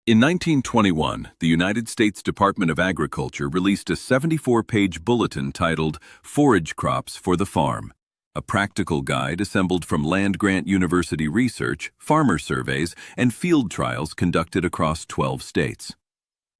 In 1921, the United States Department of Agriculture released a 74-page bulletin titled Forage Crops for the Farm, a practical guide assembled from land-grant university research, farmer surveys, and field trials conducted across 12 states.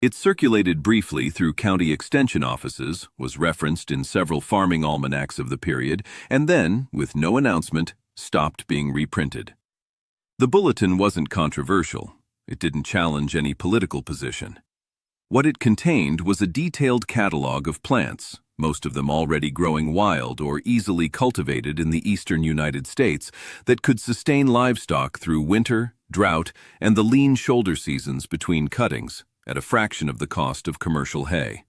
It circulated briefly through county extension offices, was referenced in several farming almanacs of the period, and then, with no announcement, stopped being reprinted. The bulletin wasn't controversial. It didn't challenge any political position. What it contained was a detailed catalog of plants, most of them already growing wild or easily cultivated in the eastern United States, that could sustain livestock through winter, drought, and the lean shoulder seasons between cuttings, at a fraction of the cost of commercial hay.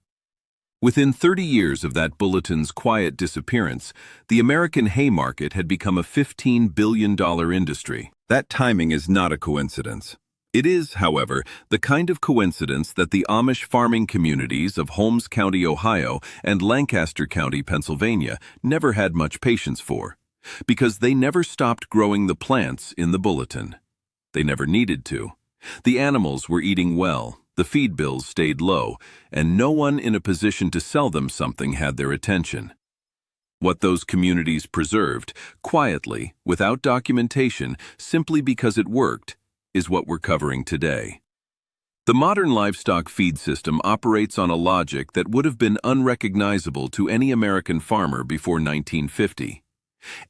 Within 30 years of that bulletin's quiet disappearance, the American hay market had become a $15 billion industry. That timing is not a coincidence. It is, however, the kind of coincidence that the Amish farming communities of Holmes County, Ohio, and Lancaster County, Pennsylvania, never had much patience for, because they never stopped growing the plants in the bulletin. They never needed to. The animals were eating well, the feed bills stayed low, and no one in a position to sell them something had their attention. What those communities preserved, quietly, without documentation, simply because it worked, is what we're covering today. The modern livestock feed system operates on a logic that would have been unrecognizable to any American farmer before 1950.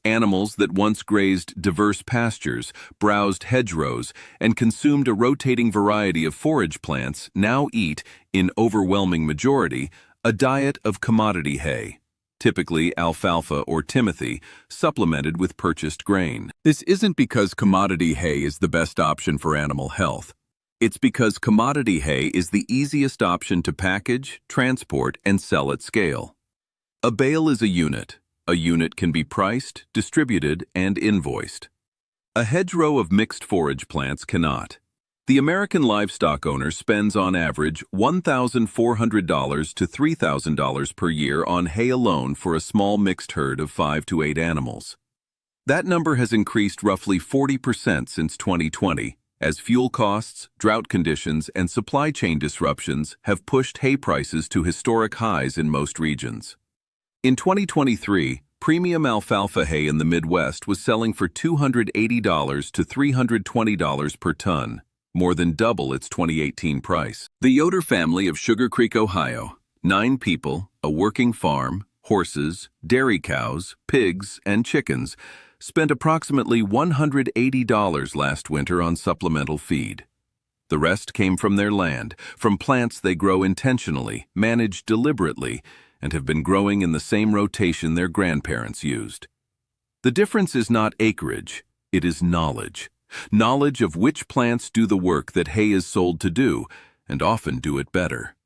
Animals that once grazed diverse pastures, browsed hedgerows, and consumed a rotating variety of forage plants now eat, in overwhelming majority, a diet of commodity hay, typically alfalfa or timothy, supplemented with purchased grain. This isn't because commodity hay is the best option for animal health. It's because commodity hay is the easiest option to package, transport, and sell at scale. A bale is a unit. A unit can be priced, distributed, and invoiced. A hedgerow of mixed forage plants cannot. The American livestock owner spends on average $1,400 to $3,000 per year on hay alone for a small mixed herd of 5 to 8 animals. That number has increased roughly 40% since 2020, as fuel costs, drought conditions, and supply chain disruptions have pushed hay prices to historic highs in most regions. In 2023, premium alfalfa hay in the Midwest was selling for $280 to $320 per ton, more than double its 2018 price. The Yoder family of Sugar Creek, Ohio, 9 people, a working farm, horses, dairy cows, pigs, and chickens, spent approximately $180 last winter on supplemental feed. The rest came from their land, from plants they grow intentionally, managed deliberately, and have been growing in the same rotation their grandparents used. The difference is not acreage, it is knowledge. Knowledge of which plants do the work that hay is sold to do, and often do it better.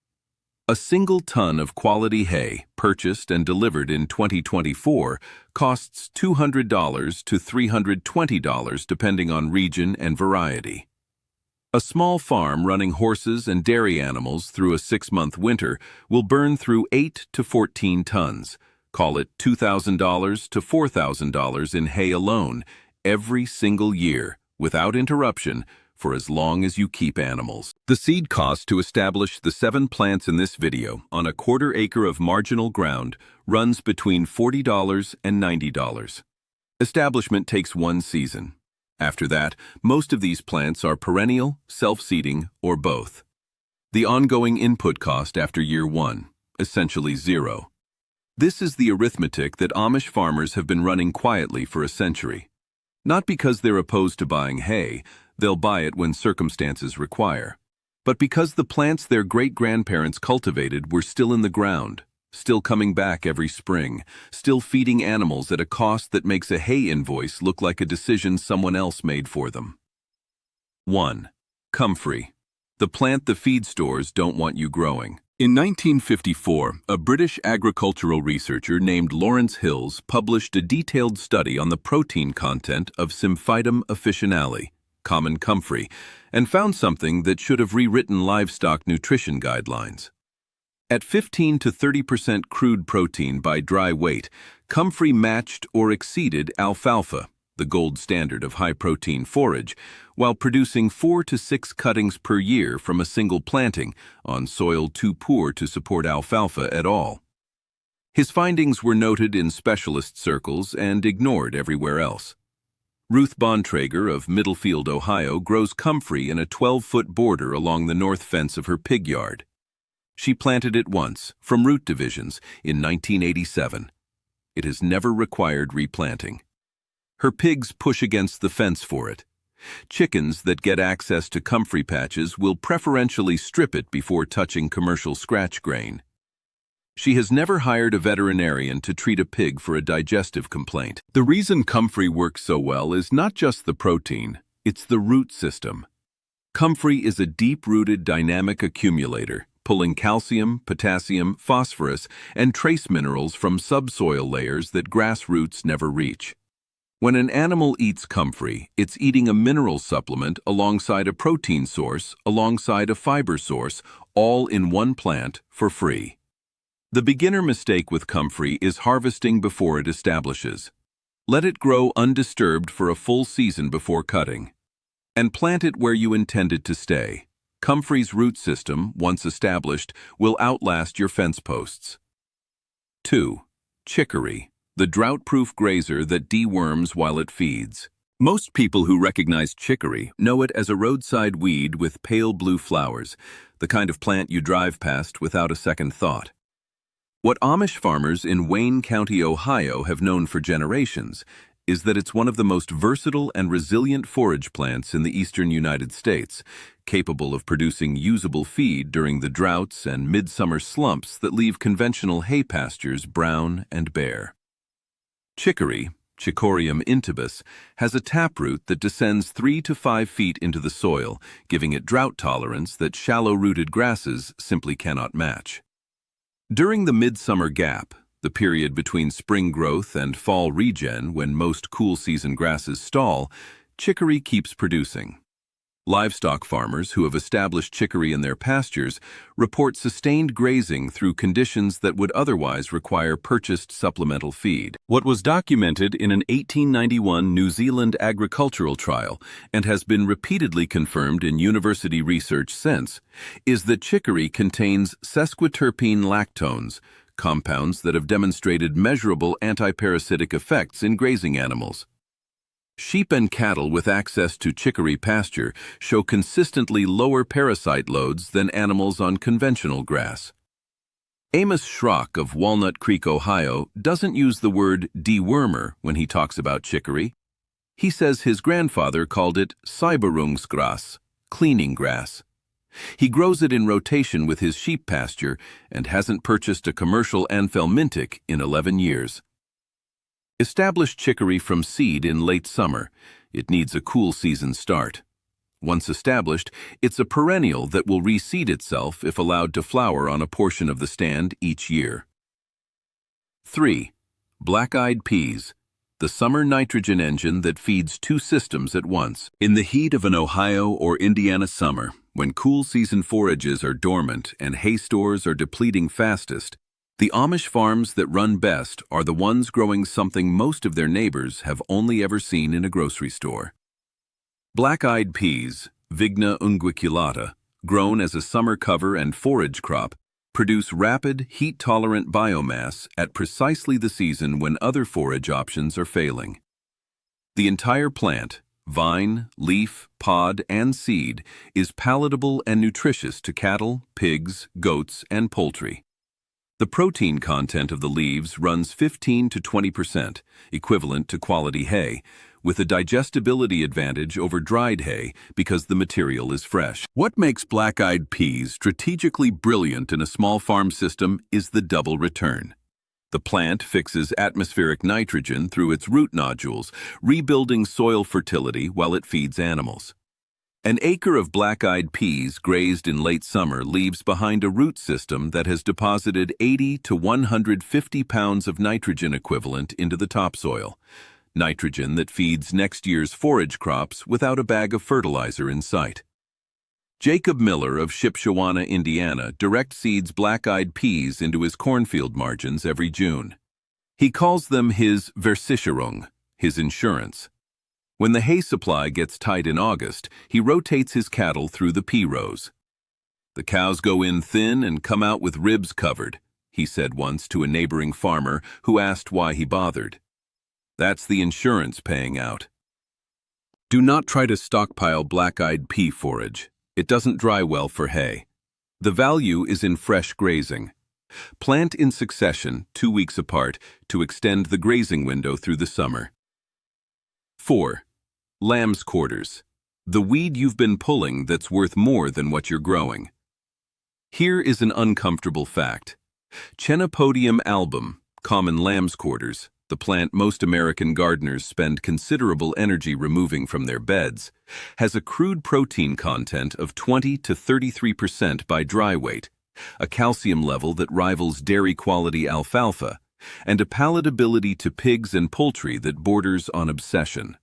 A single ton of quality hay, purchased and delivered in 2024, costs $200 to $320 depending on region and variety. A small farm running horses and dairy animals through a 6-month winter will burn through 8 to 14 tons, call it $2,000 to $4,000 in hay alone, every single year, without interruption, for as long as you keep animals. The seed cost to establish the 7 plants in this video on a 1/4 acre of marginal ground runs between $40 and $90. Establishment takes 1 season. After that, most of these plants are perennial, self-seeding, or both. The ongoing input cost after year 1, essentially 0. This is the arithmetic that Amish farmers have been running quietly for a century. Not because they're opposed to buying hay, they'll buy it when circumstances require, but because the plants their great-grandparents cultivated were still in the ground, still coming back every spring, still feeding animals at a cost that makes a hay invoice look like a decision someone else made for them. 1. Comfrey, the plant the feed stores don't want you growing. In 1954, a British agricultural researcher named Lawrence Hills published a detailed study on the protein content of Symphytum officinale, common comfrey, and found something that should have rewritten livestock nutrition guidelines. At 15 to 30% crude protein by dry weight, comfrey matched or exceeded alfalfa, the gold standard of high-protein forage, while producing 4 to 6 cuttings per year from a single planting on soil too poor to support alfalfa at all. His findings were noted in specialist circles and ignored everywhere else. Ruth Bontrager of Middlefield, Ohio, grows comfrey in a 12-foot border along the north fence of her pig yard. She planted it once, from root divisions, in 1987. It has never required replanting. Her pigs push against the fence for it. Chickens that get access to comfrey patches will preferentially strip it before touching commercial scratch grain. She has never hired a veterinarian to treat a pig for a digestive complaint. The reason comfrey works so well is not just the protein, it's the root system. Comfrey is a deep-rooted dynamic accumulator, pulling calcium, potassium, phosphorus, and trace minerals from subsoil layers that grass roots never reach. When an animal eats comfrey, it's eating a mineral supplement alongside a protein source, alongside a fiber source, all in one plant for free. The beginner mistake with comfrey is harvesting before it establishes. Let it grow undisturbed for a full season before cutting. And plant it where you intend it to stay. Comfrey's root system, once established, will outlast your fence posts. 2. Chicory, the drought-proof grazer that deworms while it feeds. Most people who recognize chicory know it as a roadside weed with pale blue flowers, the kind of plant you drive past without a second thought. What Amish farmers in Wayne County, Ohio have known for generations is that it's one of the most versatile and resilient forage plants in the eastern United States, capable of producing usable feed during the droughts and midsummer slumps that leave conventional hay pastures brown and bare. Chicory, Chicorium intybus, has a taproot that descends 3 to 5 feet into the soil, giving it drought tolerance that shallow-rooted grasses simply cannot match. During the midsummer gap, the period between spring growth and fall regen when most cool-season grasses stall, chicory keeps producing. Livestock farmers who have established chicory in their pastures report sustained grazing through conditions that would otherwise require purchased supplemental feed. What was documented in an 1891 New Zealand agricultural trial and has been repeatedly confirmed in university research since is that chicory contains sesquiterpene lactones, compounds that have demonstrated measurable antiparasitic effects in grazing animals. Sheep and cattle with access to chicory pasture show consistently lower parasite loads than animals on conventional grass. Amos Schrock of Walnut Creek, Ohio, doesn't use the word dewormer when he talks about chicory. He says his grandfather called it Säuberungsgras, cleaning grass. He grows it in rotation with his sheep pasture and hasn't purchased a commercial Anfelmintic in 11 years. Establish chicory from seed in late summer. It needs a cool season start. Once established, it's a perennial that will reseed itself if allowed to flower on a portion of the stand each year. 3. Black-eyed peas, the summer nitrogen engine that feeds 2 systems at once. In the heat of an Ohio or Indiana summer, when cool season forages are dormant and hay stores are depleting fastest, the Amish farms that run best are the ones growing something most of their neighbors have only ever seen in a grocery store. Black-eyed peas, Vigna unguiculata, grown as a summer cover and forage crop, produce rapid, heat-tolerant biomass at precisely the season when other forage options are failing. The entire plant, vine, leaf, pod, and seed, is palatable and nutritious to cattle, pigs, goats, and poultry. The protein content of the leaves runs 15 to 20%, equivalent to quality hay, with a digestibility advantage over dried hay because the material is fresh. What makes black-eyed peas strategically brilliant in a small farm system is the double return. The plant fixes atmospheric nitrogen through its root nodules, rebuilding soil fertility while it feeds animals. An acre of black-eyed peas grazed in late summer leaves behind a root system that has deposited 80 to 150 pounds of nitrogen equivalent into the topsoil, nitrogen that feeds next year's forage crops without a bag of fertilizer in sight. Jacob Miller of Shipshewana, Indiana, direct seeds black-eyed peas into his cornfield margins every June. He calls them his Versicherung, his insurance. When the hay supply gets tight in August, he rotates his cattle through the pea rows. "The cows go in thin and come out with ribs covered," he said once to a neighboring farmer who asked why he bothered. "That's the insurance paying out." Do not try to stockpile black-eyed pea forage. It doesn't dry well for hay. The value is in fresh grazing. Plant in succession, 2 weeks apart, to extend the grazing window through the summer. 4. Lamb's quarters. The weed you've been pulling that's worth more than what you're growing. Here is an uncomfortable fact. Chenopodium album, common lamb's quarters, the plant most American gardeners spend considerable energy removing from their beds, has a crude protein content of 20 to 33% by dry weight, a calcium level that rivals dairy-quality alfalfa, and a palatability to pigs and poultry that borders on obsession.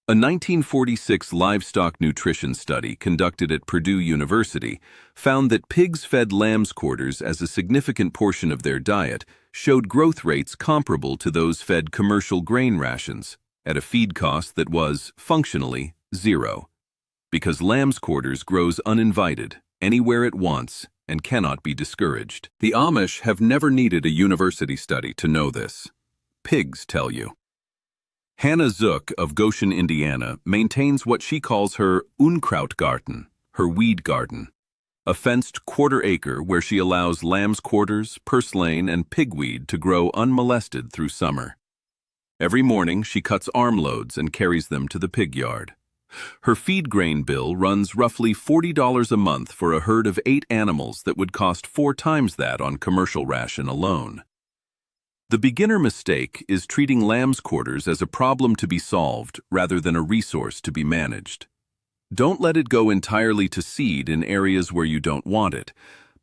A 1946 livestock nutrition study conducted at Purdue University found that pigs fed lamb's quarters as a significant portion of their diet showed growth rates comparable to those fed commercial grain rations, at a feed cost that was, functionally, zero. Because lamb's quarters grows uninvited, anywhere it wants, and cannot be discouraged. The Amish have never needed a university study to know this. Pigs tell you. Hannah Zook of Goshen, Indiana, maintains what she calls her Unkrautgarten, her weed garden, a fenced quarter-acre where she allows lamb's quarters, purslane, and pigweed to grow unmolested through summer. Every morning, she cuts armloads and carries them to the pig yard. Her feed grain bill runs roughly $40 a month for a herd of 8 animals that would cost 4 times that on commercial ration alone. The beginner mistake is treating lamb's quarters as a problem to be solved rather than a resource to be managed. Don't let it go entirely to seed in areas where you don't want it,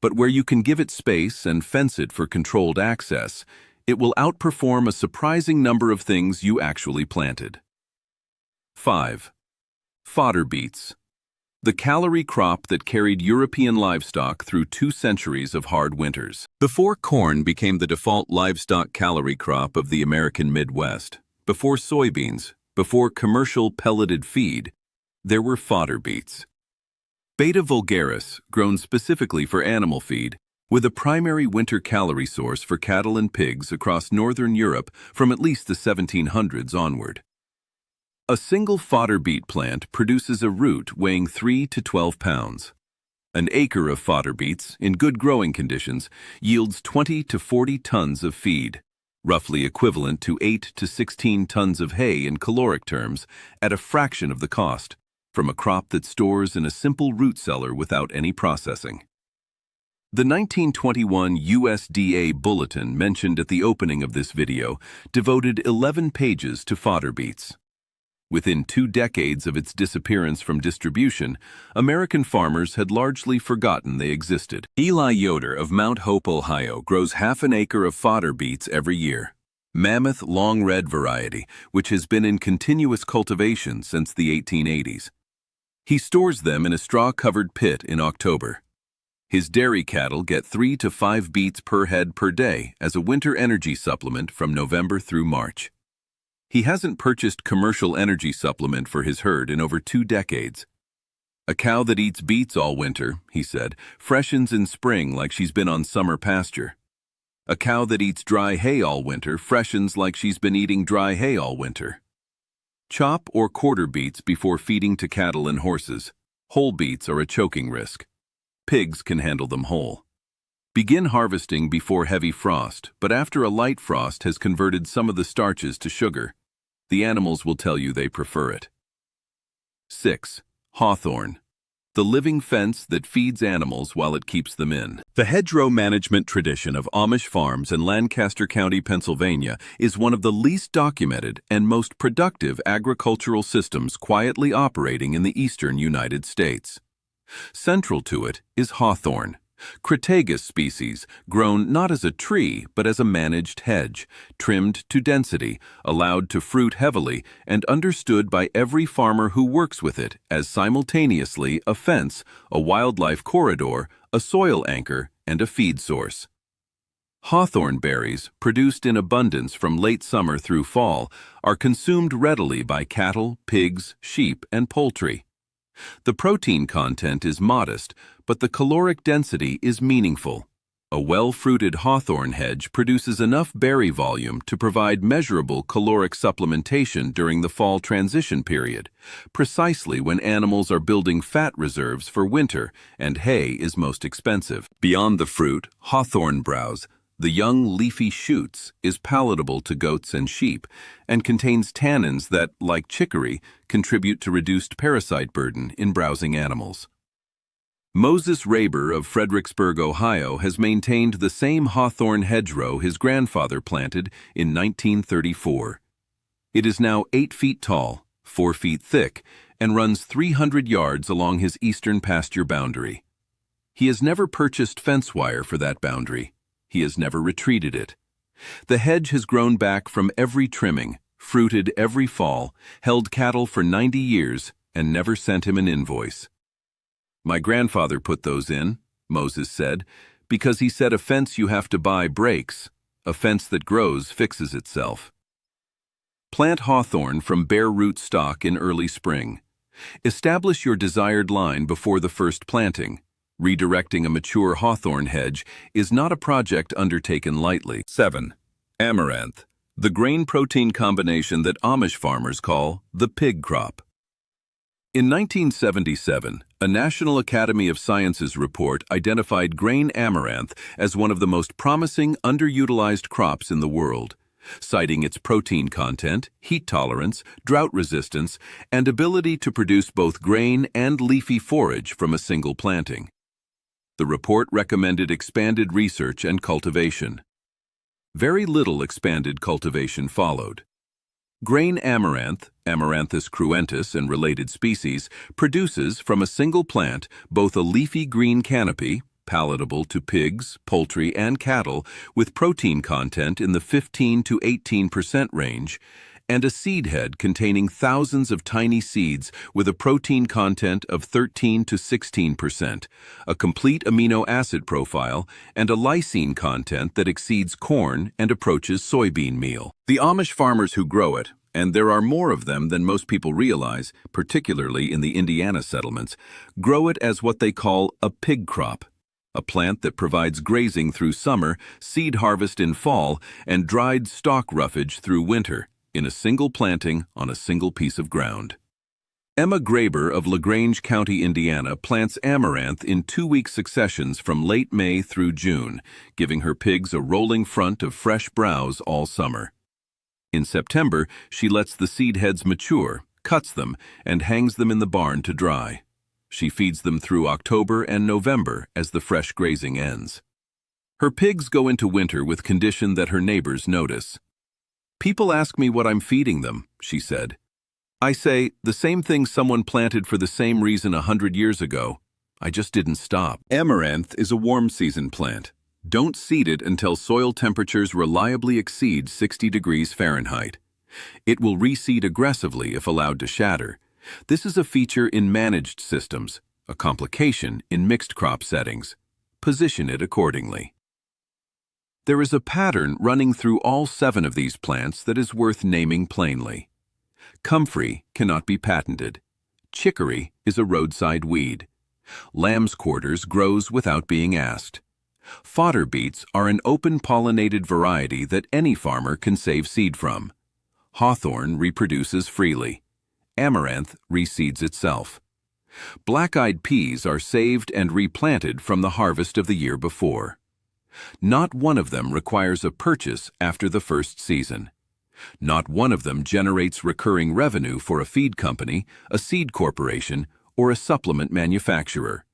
but where you can give it space and fence it for controlled access, it will outperform a surprising number of things you actually planted. 5. Fodder beets. The calorie crop that carried European livestock through 2 centuries of hard winters. Before corn became the default livestock calorie crop of the American Midwest, before soybeans, before commercial pelleted feed, there were fodder beets. Beta vulgaris, grown specifically for animal feed, with a primary winter calorie source for cattle and pigs across northern Europe from at least the 1700s onward. A single fodder beet plant produces a root weighing 3 to 12 pounds. An acre of fodder beets, in good growing conditions, yields 20 to 40 tons of feed, roughly equivalent to 8 to 16 tons of hay in caloric terms, at a fraction of the cost, from a crop that stores in a simple root cellar without any processing. The 1921 USDA bulletin mentioned at the opening of this video devoted 11 pages to fodder beets. Within 2 decades of its disappearance from distribution, American farmers had largely forgotten they existed. Eli Yoder of Mount Hope, Ohio, grows half an acre of fodder beets every year. Mammoth long red variety, which has been in continuous cultivation since the 1880s. He stores them in a straw-covered pit in October. His dairy cattle get 3 to 5 beets per head per day as a winter energy supplement from November through March. He hasn't purchased commercial energy supplement for his herd in over 2 decades. "A cow that eats beets all winter," he said, "freshens in spring like she's been on summer pasture. A cow that eats dry hay all winter freshens like she's been eating dry hay all winter." Chop or quarter beets before feeding to cattle and horses. Whole beets are a choking risk. Pigs can handle them whole. Begin harvesting before heavy frost, but after a light frost has converted some of the starches to sugar. The animals will tell you they prefer it. 6. Hawthorn. The living fence that feeds animals while it keeps them in. The hedgerow management tradition of Amish farms in Lancaster County, Pennsylvania, is one of the least documented and most productive agricultural systems quietly operating in the eastern United States. Central to it is hawthorn, Crataegus species, grown not as a tree but as a managed hedge, trimmed to density, allowed to fruit heavily, and understood by every farmer who works with it as simultaneously a fence, a wildlife corridor, a soil anchor, and a feed source. Hawthorn berries, produced in abundance from late summer through fall, are consumed readily by cattle, pigs, sheep, and poultry. The protein content is modest, but the caloric density is meaningful. A well-fruited hawthorn hedge produces enough berry volume to provide measurable caloric supplementation during the fall transition period, precisely when animals are building fat reserves for winter and hay is most expensive. Beyond the fruit, hawthorn browse, the young leafy shoots, is palatable to goats and sheep and contains tannins that, like chicory, contribute to reduced parasite burden in browsing animals. Moses Raber of Fredericksburg, Ohio, has maintained the same hawthorn hedgerow his grandfather planted in 1934. It is now 8 feet tall, 4 feet thick, and runs 300 yards along his eastern pasture boundary. He has never purchased fence wire for that boundary. He has never retreated it. The hedge has grown back from every trimming, fruited every fall, held cattle for 90 years, and never sent him an invoice. "My grandfather put those in," Moses said, "because he said a fence you have to buy breaks. A fence that grows fixes itself." Plant hawthorn from bare root stock in early spring. Establish your desired line before the first planting. Redirecting a mature hawthorn hedge is not a project undertaken lightly. 7. Amaranth, the grain-protein combination that Amish farmers call the pig crop. In 1977, a National Academy of Sciences report identified grain amaranth as one of the most promising underutilized crops in the world, citing its protein content, heat tolerance, drought resistance, and ability to produce both grain and leafy forage from a single planting. The report recommended expanded research and cultivation. Very little expanded cultivation followed. Grain amaranth, Amaranthus cruentus and related species, produces from a single plant both a leafy green canopy, palatable to pigs, poultry, and cattle, with protein content in the 15 to 18% range, and a seed head containing thousands of tiny seeds with a protein content of 13 to 16%, a complete amino acid profile, and a lysine content that exceeds corn and approaches soybean meal. The Amish farmers who grow it, and there are more of them than most people realize, particularly in the Indiana settlements, grow it as what they call a pig crop, a plant that provides grazing through summer, seed harvest in fall, and dried stalk roughage through winter, in a single planting on a single piece of ground. Emma Graber of LaGrange County, Indiana, plants amaranth in 2-week successions from late May through June, giving her pigs a rolling front of fresh browse all summer. In September, she lets the seed heads mature, cuts them, and hangs them in the barn to dry. She feeds them through October and November as the fresh grazing ends. Her pigs go into winter with condition that her neighbors notice. "People ask me what I'm feeding them," she said. "I say, the same thing someone planted for the same reason 100 years ago. I just didn't stop." Amaranth is a warm season plant. Don't seed it until soil temperatures reliably exceed 60 degrees Fahrenheit. It will reseed aggressively if allowed to shatter. This is a feature in managed systems, a complication in mixed crop settings. Position it accordingly. There is a pattern running through all 7 of these plants that is worth naming plainly. Comfrey cannot be patented. Chicory is a roadside weed. Lamb's quarters grows without being asked. Fodder beets are an open-pollinated variety that any farmer can save seed from. Hawthorn reproduces freely. Amaranth reseeds itself. Black-eyed peas are saved and replanted from the harvest of the year before. Not one of them requires a purchase after the first season. Not one of them generates recurring revenue for a feed company, a seed corporation, or a supplement manufacturer.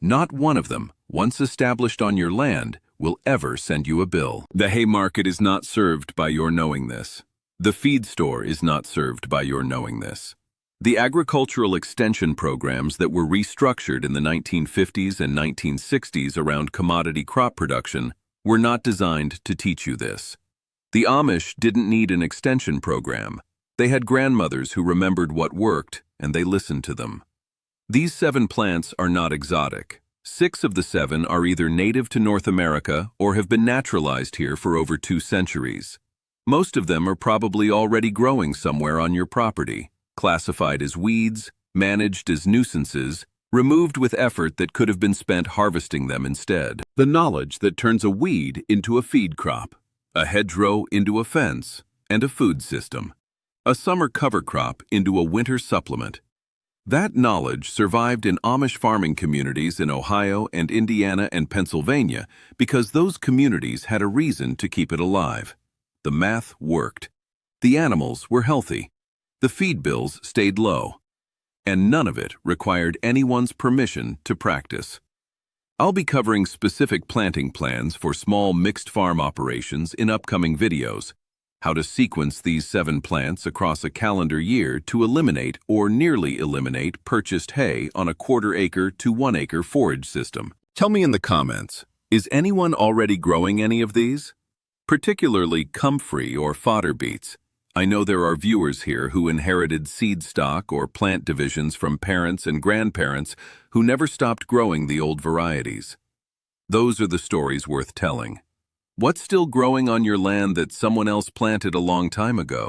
Not one of them, once established on your land, will ever send you a bill. The hay market is not served by your knowing this. The feed store is not served by your knowing this. The agricultural extension programs that were restructured in the 1950s and 1960s around commodity crop production were not designed to teach you this. The Amish didn't need an extension program. They had grandmothers who remembered what worked, and they listened to them. These 7 plants are not exotic. 6 of the 7 are either native to North America or have been naturalized here for over 2 centuries. Most of them are probably already growing somewhere on your property, classified as weeds, managed as nuisances, removed with effort that could have been spent harvesting them instead. The knowledge that turns a weed into a feed crop, a hedgerow into a fence, and a food system, a summer cover crop into a winter supplement. That knowledge survived in Amish farming communities in Ohio and Indiana and Pennsylvania because those communities had a reason to keep it alive. The math worked. The animals were healthy. The feed bills stayed low. And none of it required anyone's permission to practice. I'll be covering specific planting plans for small mixed farm operations in upcoming videos. How to sequence these 7 plants across a calendar year to eliminate or nearly eliminate purchased hay on a 1/4 acre to 1 acre forage system. Tell me in the comments, is anyone already growing any of these? Particularly comfrey or fodder beets. I know there are viewers here who inherited seed stock or plant divisions from parents and grandparents who never stopped growing the old varieties. Those are the stories worth telling. What's still growing on your land that someone else planted a long time ago?